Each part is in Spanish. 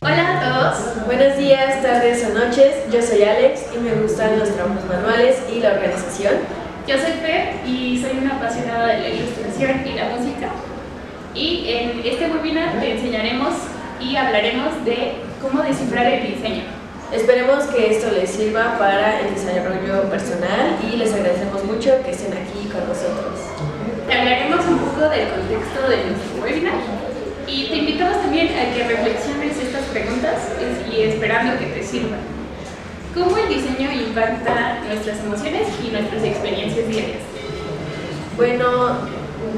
Hola a todos, buenos días, tardes o noches. Yo soy Alex y me gustan los trabajos manuales y la organización. Yo soy Fer y soy una apasionada de la ilustración y la música. Y en este webinar te enseñaremos y hablaremos de cómo descifrar el diseño. Esperemos que esto les sirva para el desarrollo personal y les agradecemos mucho que estén aquí con nosotros. Te hablaremos un poco del contexto de nuestro webinar y te invitamos también a que reflexiones estas preguntas y esperando que te sirvan. ¿Cómo el diseño impacta nuestras emociones y nuestras experiencias diarias? Bueno,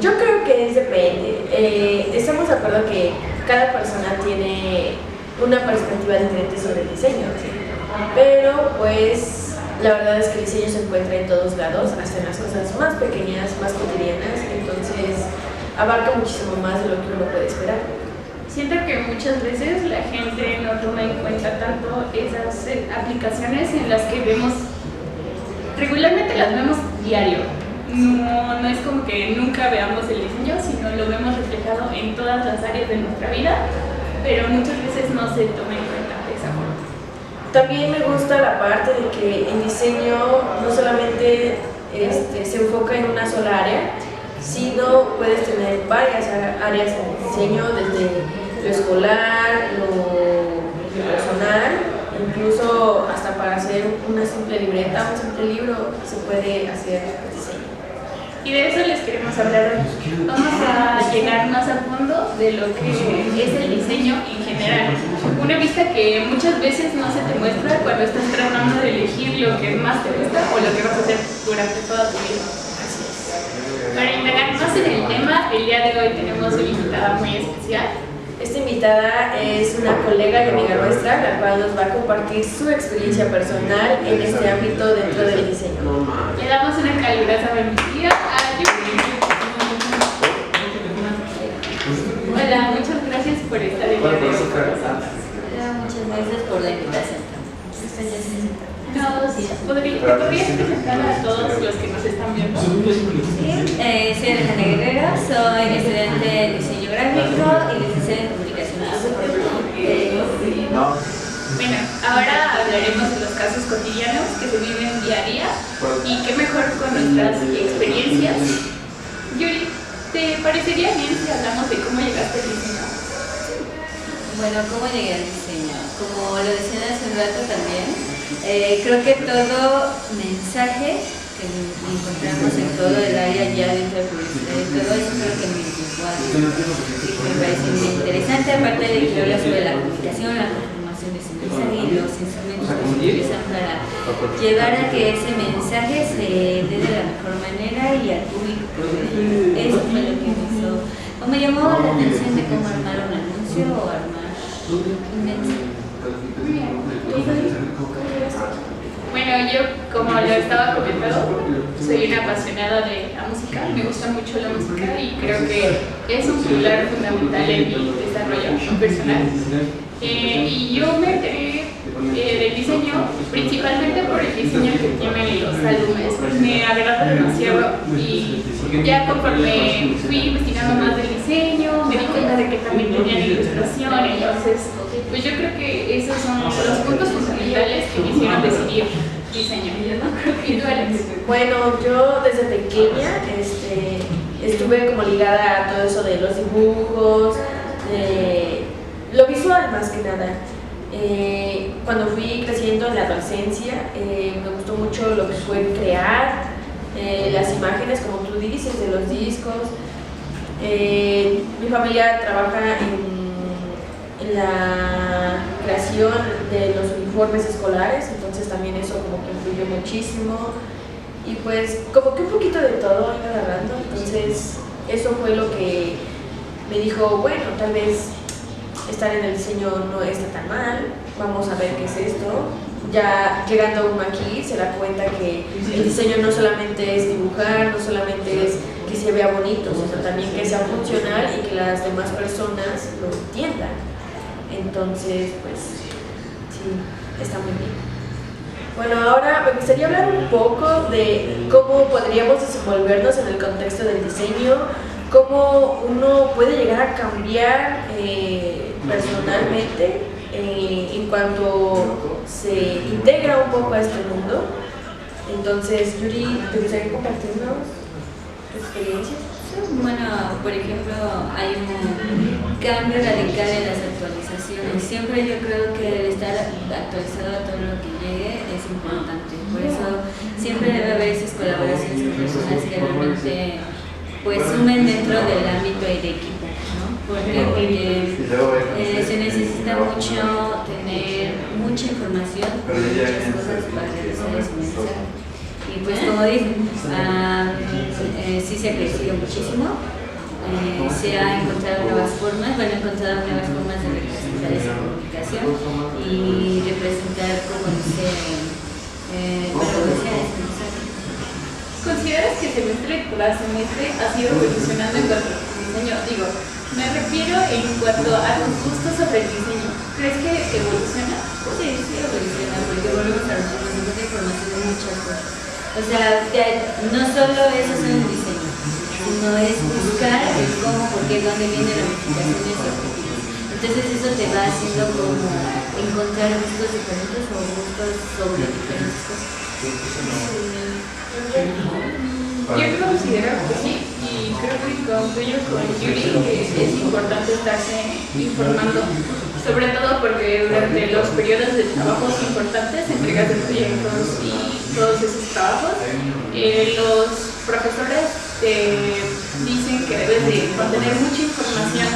yo creo que depende. Estamos de acuerdo que cada persona tiene una perspectiva diferente sobre el diseño, pero pues la verdad es que el diseño se encuentra en todos lados, hasta en las cosas más pequeñas, más cotidianas, entonces abarca muchísimo más de lo que uno puede esperar. Siento que muchas veces la gente no toma en cuenta tanto esas aplicaciones en las que vemos, regularmente las vemos diario. No es como que nunca veamos el diseño, sino lo vemos reflejado en todas las áreas de nuestra vida, pero muchas veces no se toma en cuenta de esa forma. También me gusta la parte de que el diseño no solamente se enfoca en una sola área, sino puedes tener varias áreas en el diseño, desde lo escolar, lo personal, incluso hasta para hacer una simple libreta, un simple libro, se puede hacer diseño. Y de eso les queremos hablar hoy. Vamos a llegar más a fondo de lo que es el diseño en general. Una vista que muchas veces no se te muestra cuando estás tratando de elegir lo que más te gusta o lo que vas a hacer durante toda tu vida. Para indagar más en el tema, el día de hoy tenemos una invitada muy especial. Esta invitada es una colega y amiga nuestra, la cual nos va a compartir su experiencia personal en este ámbito dentro del diseño. Le damos una calurosa bienvenida a Yuri. Hola, muchas gracias por estar en el día de hoy. Muchas gracias por la invitación. ¿Te podrías presentar a todos los que nos están viendo? Sí, soy Alejandra Guerrero, soy estudiante de diseño gráfico y licenciada en comunicación. Bueno, ahora hablaremos de los casos cotidianos que se viven día a día y qué mejor con nuestras experiencias. Yuri, ¿te parecería bien si hablamos de cómo llegaste al diseño? Bueno, ¿cómo llegué al diseño? Como lo decían hace un rato también, creo que todo mensaje que encontramos en todo el área ya dentro de publicidad y todo eso creo que me llegó a mí. Me parece muy interesante, aparte de que habla sobre la comunicación, la transformación de ese mensaje y los instrumentos que se utilizan para llevar a que ese mensaje se dé de la mejor manera y al público que lo ve. Eso fue lo que me hizo, o me llamó la atención de cómo armar un anuncio o armar un mensaje. Bueno, yo, como lo estaba comentando, soy una apasionada de la música, me gusta mucho la música y creo que es un pilar fundamental en mi desarrollo personal. Y yo me enteré del diseño principalmente por el diseño que tienen los álbumes. Me agrada demasiado y ya conforme fui investigando más del diseño, me di cuenta de que también tenían ilustración, entonces pues yo creo que esos son los puntos fundamentales que me hicieron decidir diseño. ¿Y tú, Alex? Bueno, yo desde pequeña estuve como ligada a todo eso de los dibujos, de lo visual más que nada. Cuando fui creciendo en la adolescencia, me gustó mucho lo que fue crear las imágenes, como tú dices, de los discos. Mi familia trabaja en la creación de los uniformes escolares, entonces también eso como que influyó muchísimo y pues como que un poquito de todo iba agarrando, entonces eso fue lo que me dijo, bueno, tal vez estar en el diseño no está tan mal, vamos a ver qué es esto. Ya llegando uno aquí se da cuenta que el diseño no solamente es dibujar, no solamente es que se vea bonito, sino también que sea funcional y que las demás personas lo entiendan. Entonces, pues, sí, está muy bien. Bueno, ahora me gustaría hablar un poco de cómo podríamos desenvolvernos en el contexto del diseño, cómo uno puede llegar a cambiar personalmente en cuanto se integra un poco a este mundo. Entonces, Yuri, ¿te gustaría compartirnos tu experiencia? Bueno, por ejemplo, hay un cambio radical en las actualizaciones. Siempre yo creo que el estar actualizado a todo lo que llegue es importante. Por eso siempre debe haber esas colaboraciones con personas que realmente pues sumen dentro del ámbito y de equipo, ¿no? Porque se necesita mucho tener mucha información, muchas cosas para realizar ese mensaje. Y pues como dicen, sí se ha crecido muchísimo, se ha encontrado nuevas formas, de representar esa comunicación y representar, como dice, ese mensaje. ¿Consideras que semestre tras semestre ha sido evolucionando en cuanto a tu diseño? Digo, me refiero en cuanto a tus gustos sobre el diseño. ¿Crees que evoluciona? Sí, sí evoluciona, porque volvemos a los de información de muchas cosas. O sea, no solo eso es un diseño, sino es buscar el cómo, por qué, dónde vienen las modificaciones y objetivos. Entonces eso te va haciendo como encontrar gustos diferentes o gustos sobre diferentes cosas. Yo considero que sí, y creo que concluyo con Yuri que es importante estarse informando, sobre todo porque durante los periodos de trabajos importantes, entregas de proyectos y todos esos trabajos, los profesores te dicen que debes de contener mucha información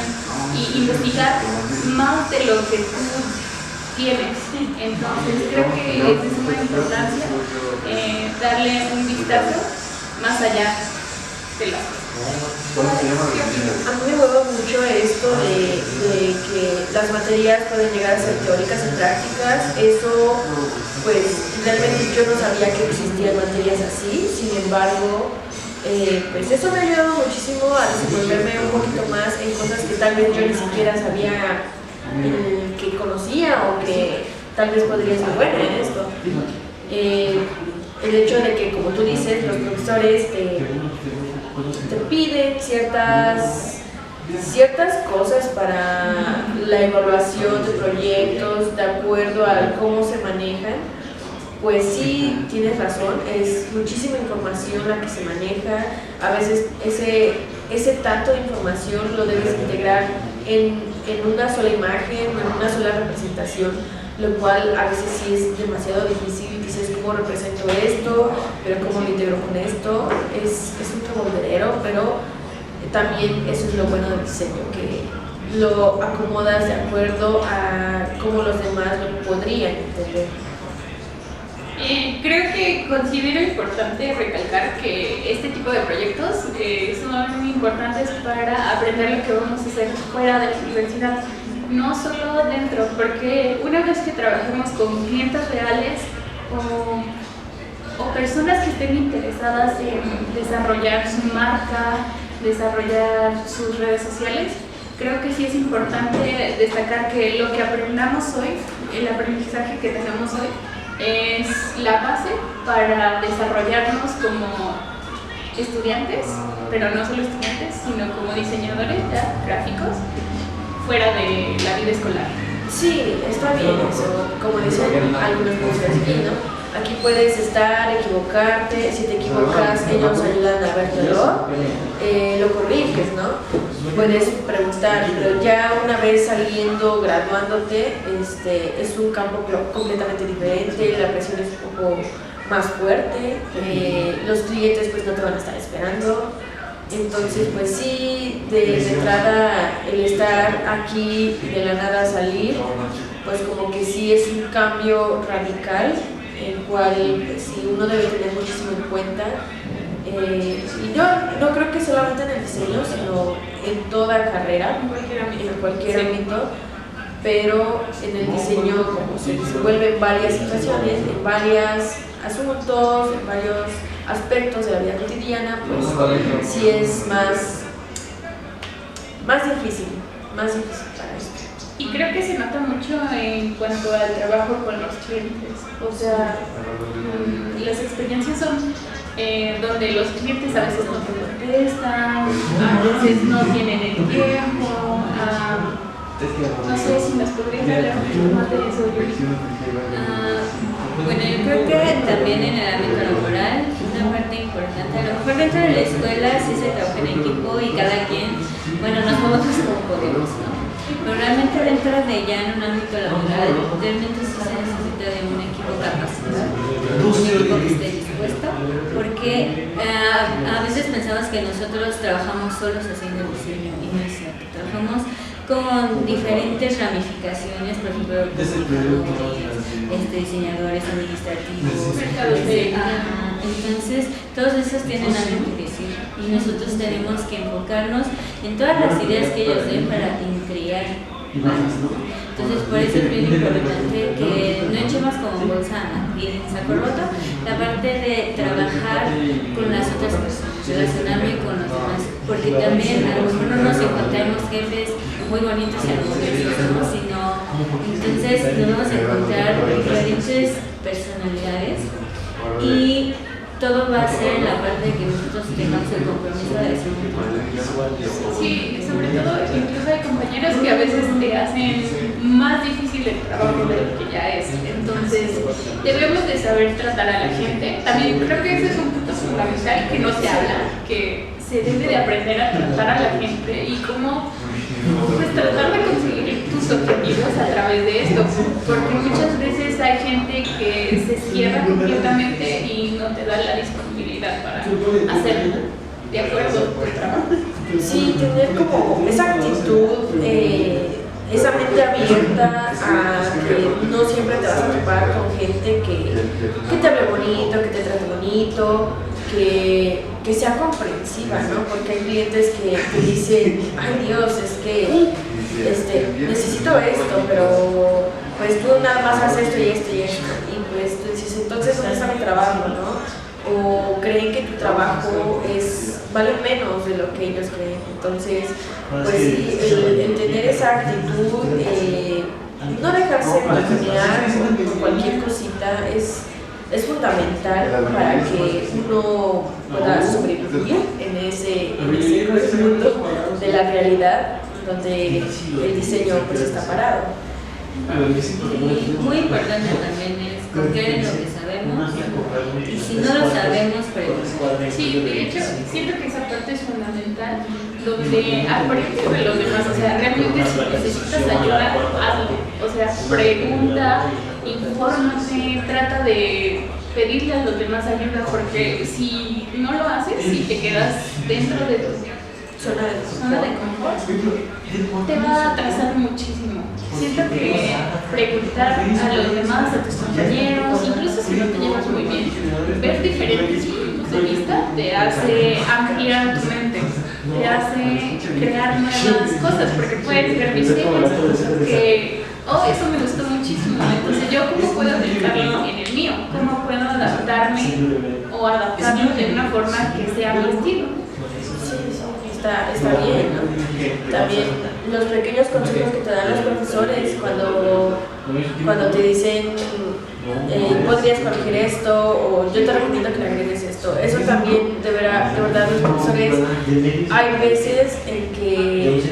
y investigar más de lo que tú tienes. Entonces creo que es de suma importancia darle un vistazo más allá de las cosas. A mí me mueve mucho esto de que las materias pueden llegar a ser teóricas y prácticas. Eso, pues, realmente yo no sabía que existían materias así. Sin embargo, pues eso me ha ayudado muchísimo a desenvolverme un poquito más en cosas que tal vez yo ni siquiera sabía que conocía o que tal vez podría ser buena en esto. El hecho de que, como tú dices, los profesores te piden ciertas cosas para la evaluación de proyectos de acuerdo a cómo se manejan, pues sí, tienes razón, es muchísima información la que se maneja. A veces ese tanto de información lo debes integrar en una sola imagen, en una sola representación, lo cual a veces sí es demasiado difícil. Dices, ¿cómo represento esto? ¿Pero cómo lo integro con esto? Es un revolvedero, pero también eso es lo bueno del diseño, que lo acomodas de acuerdo a cómo los demás lo podrían entender. Creo que considero importante recalcar que este tipo de proyectos son importantes para aprender lo que vamos a hacer fuera de la universidad, no solo dentro, porque una vez que trabajemos con clientes reales o personas que estén interesadas en desarrollar su marca, desarrollar sus redes sociales, creo que sí es importante destacar que lo que aprendamos hoy, el aprendizaje que tenemos hoy, es la base para desarrollarnos como estudiantes, pero no solo estudiantes, sino como diseñadores gráficos fuera de la vida escolar. Sí, está bien eso, como dicen algunos profesores aquí, ¿no? Aquí puedes estar, equivocarte, si te equivocas ellos ayudan a ver tu error, lo corriges, ¿no? Puedes preguntar, pero ya una vez saliendo, graduándote, es un campo completamente diferente, la presión es un poco más fuerte, los clientes pues no te van a estar esperando. Entonces, pues sí, de entrada el estar aquí de la nada salir, pues como que sí es un cambio radical, el cual pues, sí uno debe tener muchísimo en cuenta. Y no creo que solamente en el diseño, sino en toda carrera, en cualquier ámbito, pero en el diseño como se desenvuelve en varias situaciones, en varios asuntos, en varios aspectos de la vida cotidiana, pues sí es más difícil para esto. Y creo que se nota mucho en cuanto al trabajo con los clientes. O sea, las experiencias son donde los clientes a veces no te contestan, a veces no tienen el tiempo. No sé si nos podrías hablar un poco más de eso, Yuri. Bueno, yo creo que también en el ámbito laboral una parte importante, a lo mejor dentro de la escuela sí se trabaja en equipo y cada quien, bueno, nos movemos como podemos, ¿no? Pero realmente dentro de ya en un ámbito laboral, realmente sí se necesita de un equipo capacitado, un equipo que esté dispuesto, porque a veces pensamos que nosotros trabajamos solos haciendo el diseño y no es cierto, trabajamos con diferentes ramificaciones, por ejemplo, diseñadores administrativos, entonces todos esos tienen algo que decir y nosotros tenemos que enfocarnos en todas las ideas que ellos den para crear más, ¿no? Entonces por eso es bien importante que no echemos como bolsa y en saco roto la parte de trabajar con las otras personas, relacionarme con los demás, porque también a lo mejor no nos encontramos jefes muy bonitos y armoniosos, ¿no? Sino entonces nos vamos a encontrar diferentes personalidades y todo va a ser en la parte de que nosotros tengamos el compromiso de hacer un trabajo. Sí, sobre todo, incluso hay compañeros que a veces te hacen más difícil el trabajo de lo que ya es. Entonces, debemos de saber tratar a la gente. También creo que ese es un punto fundamental que no se habla, que se debe de aprender a tratar a la gente y cómo pues tratar de conseguir tus objetivos a través de esto, porque muchas veces hay gente que se cierra completamente y no te da la disponibilidad para hacer de acuerdo tu trabajo. Sí, tener como esa actitud, esa mente abierta a que no siempre te vas a topar con gente que te hable bonito, que te trate bonito, que sea comprensiva, ¿no? Porque hay clientes que dicen, ay Dios, es que necesito esto, pero pues tú nada más haces esto y esto y esto. Y pues tú dices, entonces ¿dónde está mi trabajo, no? O creen que tu trabajo vale menos de lo que ellos creen. Entonces, pues sí, el tener esa actitud, no dejarse balconear por cualquier cosita es fundamental para que uno pueda sobrevivir en ese mundo de la realidad donde el diseño pues está parado. Y muy importante también es confiar en lo que sabemos y si no lo sabemos, preguntar. Sí, de hecho, siento que esa parte es fundamental, donde aprendes de los demás, o sea, realmente si necesitas ayuda, hazlo, o sea, pregunta, infórmate, trata de pedirle a los demás ayuda, porque si no lo haces, si te quedas dentro de tu zona de confort, te va a atrasar muchísimo. Siento que preguntar a los demás, a tus compañeros, incluso si no te llevas muy bien, ver diferentes puntos de vista te hace ampliar tu mente, te hace crear nuevas cosas, porque puedes ver diseños que, oh, eso me gustó muchísimo, entonces yo cómo puedo aplicarlo en el mío, cómo puedo adaptarme o adaptarlo de una forma que sea mi estilo. Está bien, ¿no? También los pequeños consejos que te dan los profesores cuando te dicen podrías corregir esto o yo te recomiendo que le agregues esto. Eso también de verdad los profesores hay veces en que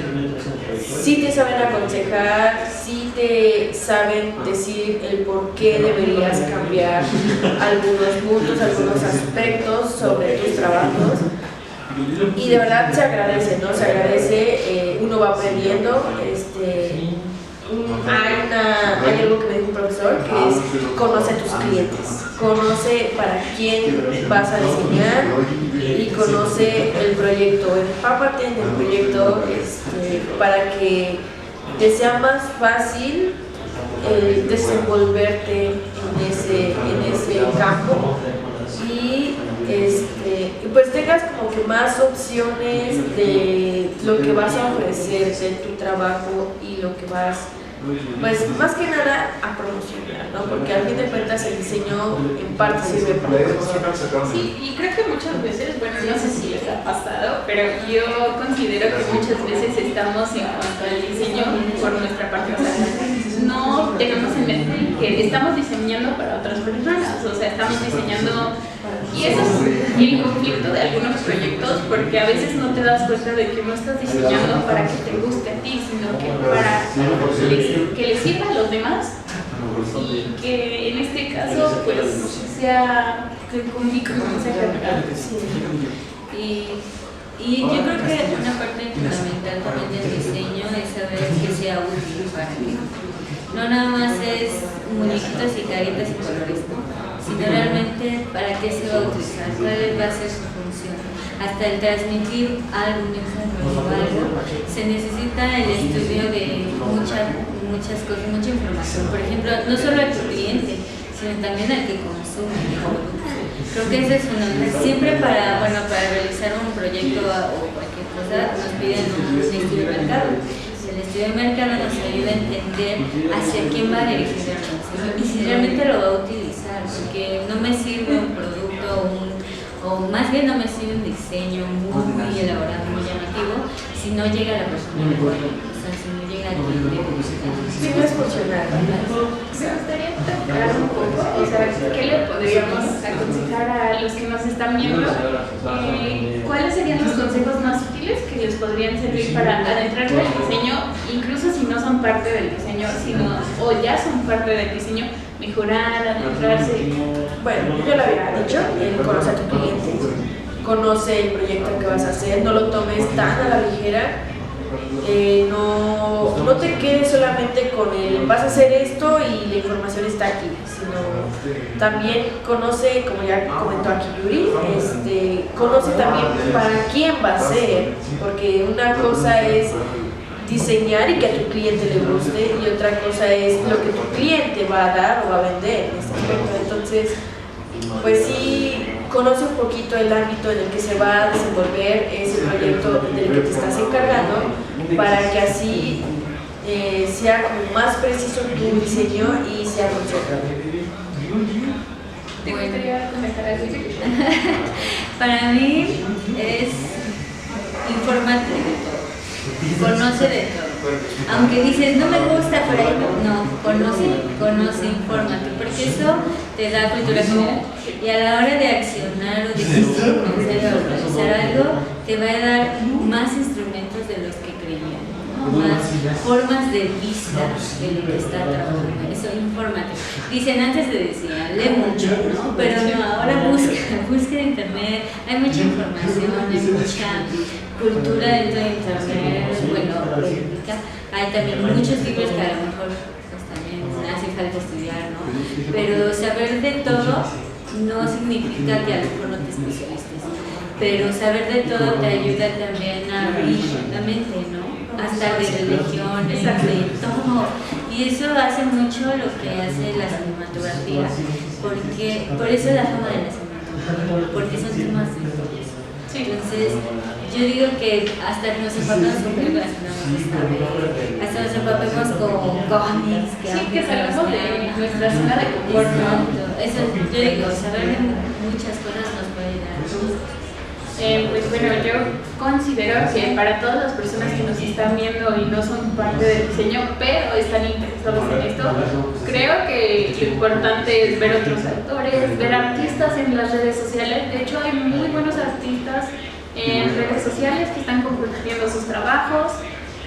sí te saben aconsejar, sí te saben decir el por qué deberías cambiar algunos puntos, algunos aspectos sobre tus trabajos. Y de verdad se agradece, ¿no? Se agradece, uno va aprendiendo. Hay algo que me dijo un profesor que es conoce a tus clientes, conoce para quién vas a diseñar y conoce el proyecto, empápate en el proyecto para que te sea más fácil desenvolverte en ese campo y pues tengas como que más opciones de lo que vas a ofrecer de tu trabajo y lo que vas pues más que nada a promocionar, ¿no? Porque al fin de cuentas el diseño en parte sirve para promocionar. Sí, y creo que muchas veces, bueno, no sé si les ha pasado, pero yo considero que muchas veces estamos en cuanto al diseño por nuestra parte, o sea, no tenemos en mente que estamos diseñando para otras personas, o sea, estamos diseñando, y eso es el conflicto de algunos proyectos, porque a veces no te das cuenta de que no estás diseñando para que te guste a ti, sino que para que le sirva a los demás, y que en este caso pues sea que comunique un mensaje real. Y yo creo que una parte fundamental también del diseño es saber que sea útil para ti. No nada más es muñequitos y caritas y colores, ¿no? Sino realmente para qué se va a utilizar, cuál va a ser su función. Hasta el transmitir algo, un mensaje o algo, se necesita el estudio de muchas cosas, mucha información. Por ejemplo, no solo a tu cliente, sino también al que consume el producto. Creo que eso es siempre para realizar un proyecto o cualquier cosa nos piden un estudio de mercado. El estudio de mercado nos ayuda a entender hacia quién va dirigido el consumo y si realmente lo va a utilizar, porque no me sirve un producto o más bien no me sirve un diseño muy elaborado, muy llamativo, si no llega a la persona adecuada, o sea, si no llega a quien debe buscar. Sí, no es funcional. Me gustaría tocar un poco, o sea, ¿qué le podríamos aconsejar a los que nos están viendo? ¿Cuáles serían los consejos más útiles que les podrían servir para adentrarse al diseño, incluso si no son parte del diseño, o ya son parte del diseño, mejorar, adentrarse? Bueno, yo lo había dicho, conoce a tu cliente, conoce el proyecto que vas a hacer, no lo tomes tan a la ligera. No te quedes solamente con el vas a hacer esto y la información está aquí, sino también conoce, como ya comentó aquí Yuri, conoce también para quién va a ser, porque una cosa es diseñar y que a tu cliente le guste y otra cosa es lo que tu cliente va a dar o va a vender en este aspecto. Entonces, pues sí, conoce un poquito el ámbito en el que se va a desenvolver ese proyecto del que te estás encargando para que así sea como más preciso tu diseño y sea funcional. ¿Te gustaría comentar algo? Para mí es infórmate de todo, conoce de todo. Aunque dices, no me gusta por ahí, no, conoce, infórmate, porque eso te da cultura general. Y a la hora de accionar o de pensar o realizar algo, te va a dar más instrumentos de los que creían, ¿no? Más formas de vista de lo que está trabajando. Eso, infórmate. Dicen, antes te decían, lee mucho, ¿no? Pero no, ahora busca en internet, hay mucha información, hay mucha cultura dentro de internet, bueno, hay también muchos libros que a lo mejor pues, también hace falta estudiar, ¿no? Pero saber de todo no significa que a lo mejor no te especialistes, pero saber de todo te ayuda también a abrir la mente, ¿no? Hasta de religiones, de todo. Y eso hace mucho lo que hace la cinematografía, porque por eso la fama de la cinematografía, porque son temas de todos. Entonces, yo digo que hasta nos empapamos con películas que no nos gusta ver, hasta nos empapemos con cómics que salgamos de nuestra zona de confort, ¿no? Eso, yo digo, saber de muchas cosas nos puede ayudar. Pues bueno, yo considero que para todas las personas que nos están viendo y no son parte del diseño, pero están interesados en esto, creo que lo importante es ver otros autores, ver artistas en las redes sociales. De hecho, hay muy buenos artistas en redes sociales que están compartiendo sus trabajos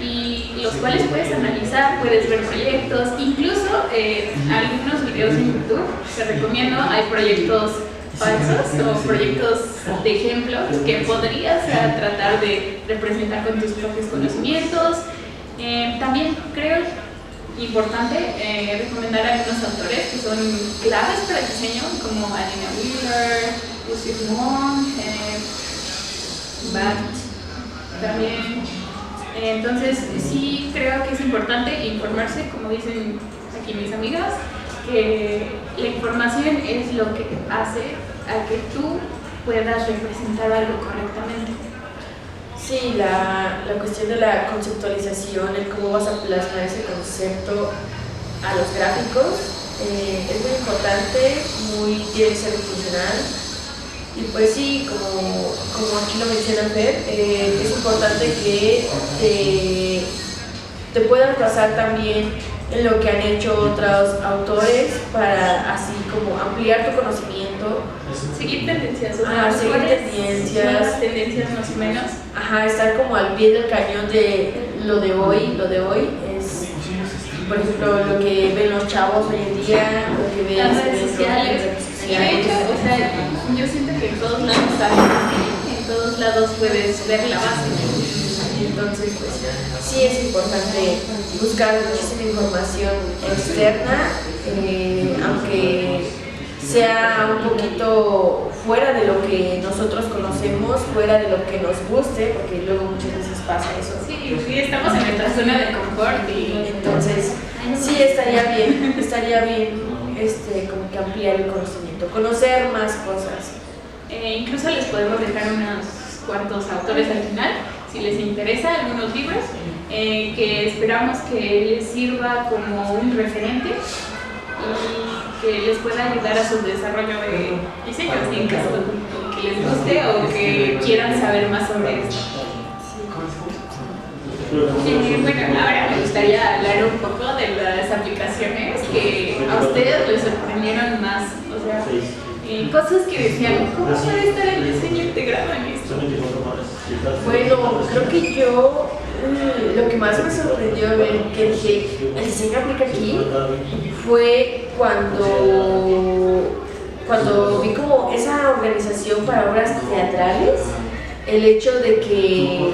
y los cuales puedes analizar, puedes ver proyectos, incluso algunos videos en YouTube que recomiendo. Hay proyectos falsos o proyectos de ejemplos que podrías tratar de representar con tus propios conocimientos. También creo importante recomendar a algunos autores que son claves para el diseño, como Alina Wheeler, Lucy Wong, Bat también. Entonces sí creo que es importante informarse, como dicen aquí mis amigas, que la información es lo que hace a que tú puedas representar algo correctamente. Sí, la cuestión de la conceptualización, el cómo vas a plasmar ese concepto a los gráficos, es muy importante, tiene que ser funcional. Y pues sí, como aquí lo menciona Fer, es importante que te puedas basar también en lo que han hecho otros autores para así como ampliar tu conocimiento. Seguir tendencias, seguir nuevas tendencias más o menos. Estar como al pie del cañón de lo de hoy. Lo de hoy es, por ejemplo, lo que ven los chavos hoy en día, lo que ven las redes sociales. Y de hecho, o sea, yo siento que en todos lados en todos lados puedes ver la base. Entonces, pues sí es importante buscar muchísima información externa, aunque sea un poquito fuera de lo que nosotros conocemos, fuera de lo que nos guste, porque luego muchas veces pasa eso. Sí, estamos en nuestra zona de confort y entonces sí estaría bien como que ampliar el conocimiento, conocer más cosas. Incluso les podemos dejar unos cuantos autores al final, si les interesa, algunos libros que esperamos que les sirva como un referente y que les pueda ayudar a su desarrollo de diseño, en caso de que les guste o que quieran saber más sobre esto. Bueno, ahora me gustaría hablar un poco de las aplicaciones que a ustedes les sorprendieron más, o sea, cosas que decían, ¿cómo puede estar el diseño integrado en esto? Bueno, creo que yo lo que más me sorprendió ver que dije, el diseño aplica aquí, fue cuando vi como esa organización para obras teatrales, el hecho de que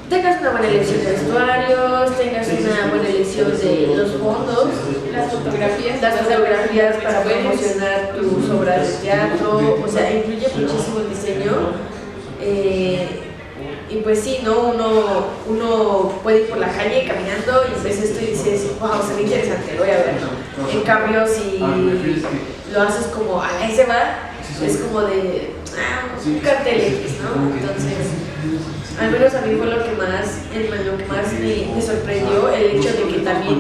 tengas una buena elección de vestuarios, tengas una buena elección de los fondos, las fotografías para promocionar tus obras de teatro, o sea, influye muchísimo el diseño. Y pues sí, ¿no? Uno puede ir por la calle caminando y ves esto y dices, wow, se ve interesante, lo voy a ver. En cambio, si lo haces como, ahí se va, es como de un cartel X, ¿no? Entonces, al menos a mí fue lo que más me sorprendió, el hecho de que también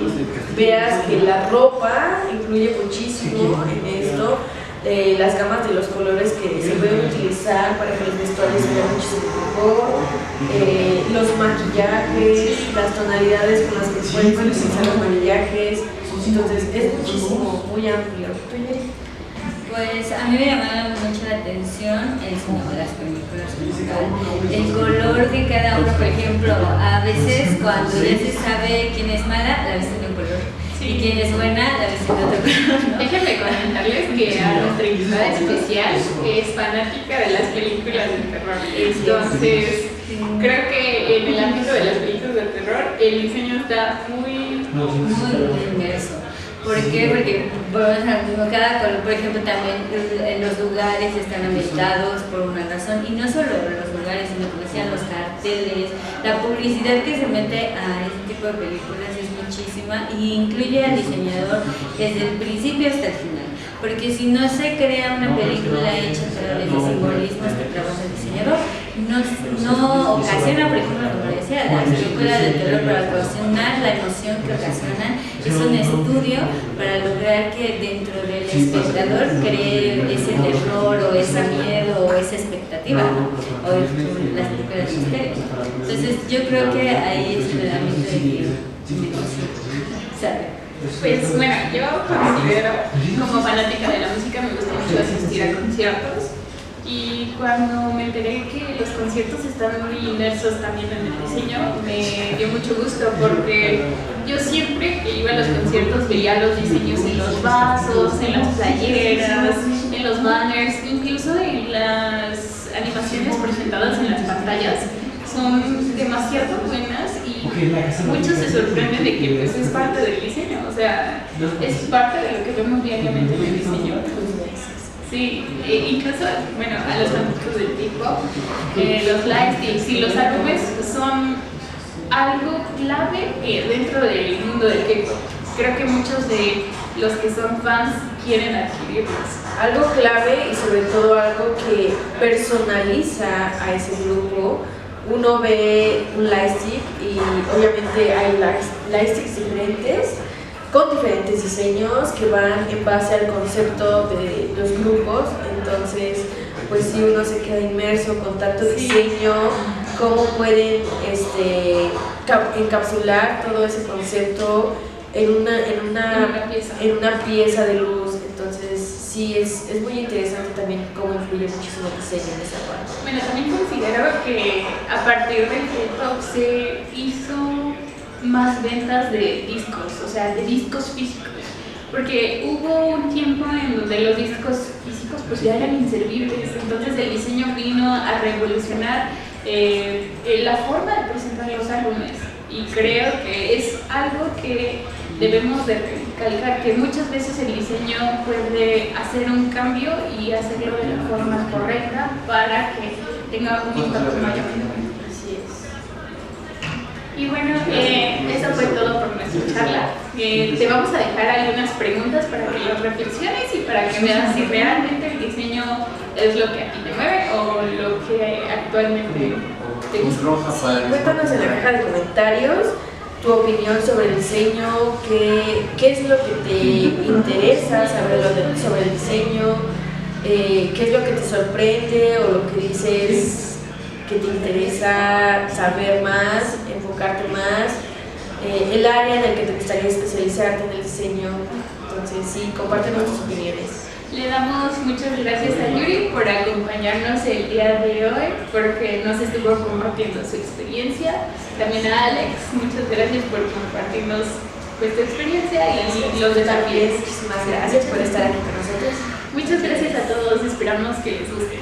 veas que la ropa influye muchísimo en esto. Las gamas de los colores que se pueden utilizar para que los vestuarios se vean muchísimo mejor, los maquillajes, las tonalidades con las que pueden utilizar los maquillajes, entonces es muchísimo, muy amplio. Pues a mí me llamaba mucho la atención el sonido de las películas, el color de cada uno. Por ejemplo, a veces cuando ya se sabe quién es mala, la visten de un color. Y quien es buena, la visten de otro color, ¿no? Déjenme comentarles que a nuestra invitada especial es fanática de las películas de terror. Entonces, creo que en el ámbito de las películas de terror, el diseño está muy inmerso. ¿Por qué? Porque cada color, por ejemplo, también los lugares están ambientados por una razón, y no solo los lugares, sino como decían, los carteles, la publicidad que se mete a este tipo de películas es muchísima y incluye al diseñador desde el principio hasta el final. Porque si no se crea una película hecha a través de simbolismos que trabaja el diseñador, no ocasiona, por ejemplo, como decía, las películas de terror, para ocasionar la emoción que ocasionan, es un estudio para lograr que dentro del espectador cree ese terror o ese miedo o esa expectativa, ¿no? O las películas de misterio. Entonces yo creo que ahí es el ámbito de que ¿sabe? Pues bueno, yo considero, como fanática de la música, me gusta mucho asistir a conciertos, y cuando me enteré que los conciertos están muy inmersos también en el diseño, me dio mucho gusto, porque yo siempre que iba a los conciertos veía los diseños en los vasos, en las playeras, en los banners, incluso en las animaciones presentadas en las pantallas. Son demasiado buenas y muchos se sorprenden de que pues, es parte del diseño, o sea, es parte de lo que vemos diariamente en el diseño. Sí, incluso, bueno, a los fanáticos del tipo, los lightsticks y los álbumes son algo clave dentro del mundo del K-pop. Creo que muchos de los que son fans quieren adquirirlas. Algo clave y sobre todo algo que personaliza a ese grupo. Uno ve un lightstick y obviamente hay lightsticks diferentes con diferentes diseños que van en base al concepto de los grupos. Entonces, pues si uno se queda inmerso con tanto diseño, cómo pueden encapsular todo ese concepto en una pieza de luz. Entonces sí, es muy interesante también cómo influye muchísimo el diseño en esa parte. Bueno, también considero que a partir del K-pop se hizo más ventas de discos, o sea, de discos físicos, porque hubo un tiempo en donde los discos físicos pues ya eran inservibles, entonces el diseño vino a revolucionar la forma de presentar los álbumes, y creo que es algo que debemos de recalcar, que muchas veces el diseño puede hacer un cambio y hacerlo de la forma correcta para que tenga un impacto mayor. Así es. Y bueno, eso fue todo por nuestra charla. Te vamos a dejar algunas preguntas para que las reflexiones y para que veas si realmente el diseño es lo que a ti te mueve o lo que actualmente te gusta. Sí, cuéntanos en la caja de comentarios tu opinión sobre el diseño, qué es lo que te interesa saber sobre el diseño, qué es lo que te sorprende o lo que dices que te interesa saber más, enfocarte más, el área en el que te gustaría especializarte en el diseño. Entonces sí, compártenos tus opiniones. Le damos muchas gracias a Yuri por acompañarnos el día de hoy, porque nos estuvo compartiendo su experiencia. También a Alex, muchas gracias por compartirnos pues, tu experiencia y los desafíos. Muchísimas gracias por estar aquí con nosotros. Muchas gracias a todos, esperamos que les guste.